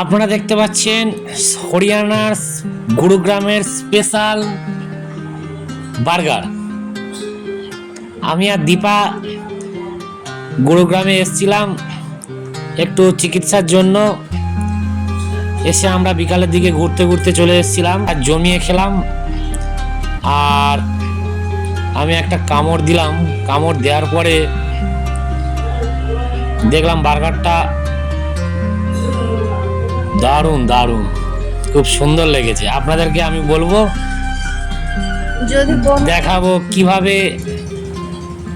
আপনারা দেখতে পাচ্ছেন হরিয়ানার গুরুগ্রামের স্পেশাল বার্গার। আমি আর দীপা গুরুগ্রামে এসেছিলাম একটু চিকিৎসার জন্য। এসে আমরা বিকালের দিকে ঘুরতে ঘুরতে চলে এসেছিলাম আর জমিয়ে খেলাম। আর আমি একটা কামড় দিলাম। কামড় দেওয়ার পরে দেখলাম বার্গারটা দারুণ দারুণ, খুব সুন্দর লেগেছে। আপনাদেরকে আমি বলবো, দেখাবো কিভাবে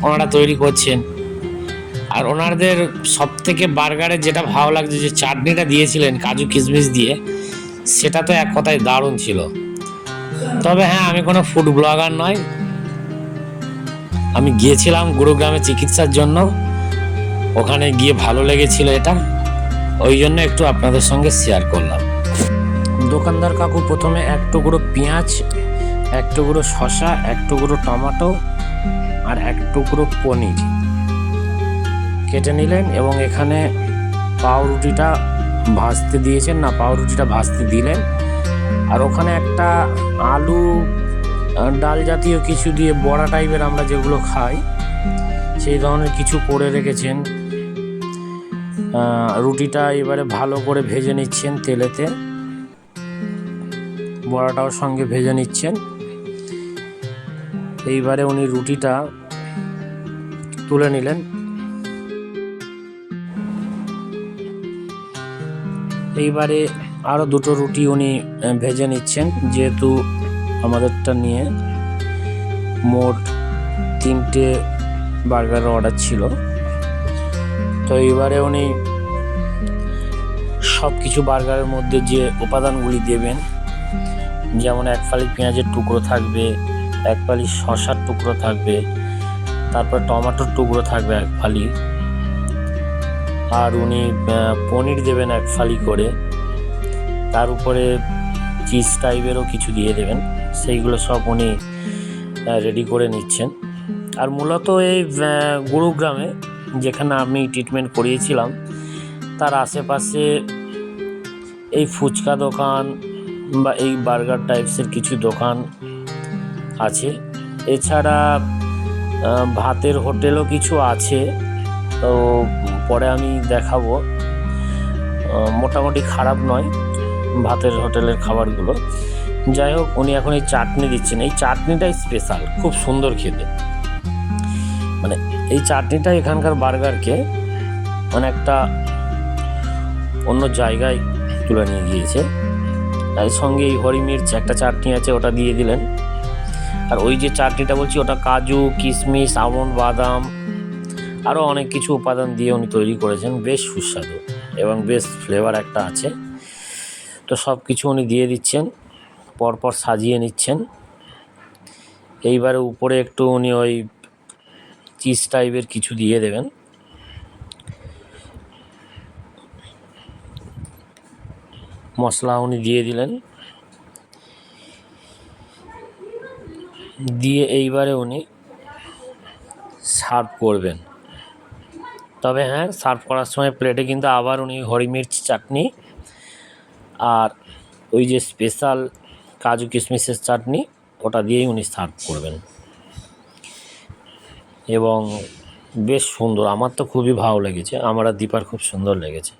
ওনারা তৈরি করছেন। আর ওনাদের সব থেকে বার্গারের যেটা ভালো লাগছে, যে চাটনিটা দিয়েছিলেন কাজু কিশমিশ দিয়ে, সেটা তো এক কথায় দারুণ ছিল। তবে হ্যাঁ, আমি কোনো ফুড ব্লগার নয়, আমি গিয়েছিলাম গুরুগ্রামে চিকিৎসার জন্য। ওখানে গিয়ে ভালো লেগেছিল এটা, ওই জন্য একটু আপনাদের সঙ্গে শেয়ার করলাম। দোকানদার কাকু প্রথমে এক টুকরো পেঁয়াজ, এক টুকরো শসা, এক টুকরো টমেটো আর এক টুকরো পনির কেটে নিলেন এবং এখানে পাউরুটিটা ভাজতে দিয়েছেন, না পাউরুটিটা ভাজতে দিলেন। আর ওখানে একটা আলু ডাল জাতীয় কিছু দিয়ে, বড়া টাইপের আমরা যেগুলো খাই সেই ধরনের কিছু করে রেখেছেন। রুটিটা এবারে ভালো করে ভেজে নিচ্ছেন তেলেতে, বড়াটাও সঙ্গে ভেজে নিচ্ছেন। এইবারে উনি রুটিটা তুলে নিলেন। এইবারে আরও দুটো রুটি উনি ভেজে নিচ্ছেন, যেহেতু আমাদেরটা নিয়ে মোট 3টে বার্গারের অর্ডার ছিল। তো এইবারে উনি সব কিছু বার্গারের মধ্যে যে উপাদানগুলি দেবেন, যেমন এক ফালি পেঁয়াজের টুকরো থাকবে, এক ফালি শসার টুকরো থাকবে, তারপর টমেটোর টুকরো থাকবে এক ফালি, আর উনি পনির দেবেন এক ফালি করে, তার উপরে চিজ টাইপেরও কিছু দিয়ে দেবেন। সেইগুলো সব উনি রেডি করে নিচ্ছেন। আর মূলত এই গুরুগ্রামে যেখানে আমি ট্রিটমেন্ট করিয়েছিলাম, তার আশেপাশে এই ফুচকা দোকান বা এই বার্গার টাইপসের কিছু দোকান আছে। এছাড়া ভাতের হোটেলও কিছু আছে, তো পরে আমি দেখাবো। মোটামুটি খারাপ নয় ভাতের হোটেলের খাবারগুলো। যাই হোক, উনি এখন এই চাটনি দিচ্ছেন। এই চাটনিটাই স্পেশাল, খুব সুন্দর খেতে। মানে এই চাটনিটা এখানকার বার্গারকে অনেকটা অন্য জায়গায় তুলে নিয়ে গিয়েছে। এর সঙ্গে এই হরি মির্চ একটা চাটনি আছে, ওটা দিয়ে দিলেন। আর ওই যে চাটনিটা বলছি, ওটা কাজু কিশমিশ আমন্ড বাদাম আরও অনেক কিছু উপাদান দিয়ে উনি তৈরি করেছেন। বেশ সুস্বাদু এবং বেশ ফ্লেভার একটা আছে। তো সব কিছু উনি দিয়ে দিচ্ছেন, পরপর সাজিয়ে নিচ্ছেন। এইবারে উপরে একটু উনি ওই চিজ টাইপের কিছু দিয়ে দেবেন। মশলা উনি দিয়ে দিলেন, দিয়ে এইবারে উনি সার্ভ করবেন। তবে হ্যাঁ, সার্ভ করার সময় প্লেটে কিন্তু আবার উনি হরি মির্চ চাটনি আর ওই যে স্পেশাল কাজু কিশমিশের চাটনি, ওটা দিয়েই উনি সার্ভ করবেন। এবং বেশ সুন্দর, আমার তো খুবই ভালো লেগেছে, আমার আর দীপার খুব সুন্দর লেগেছে।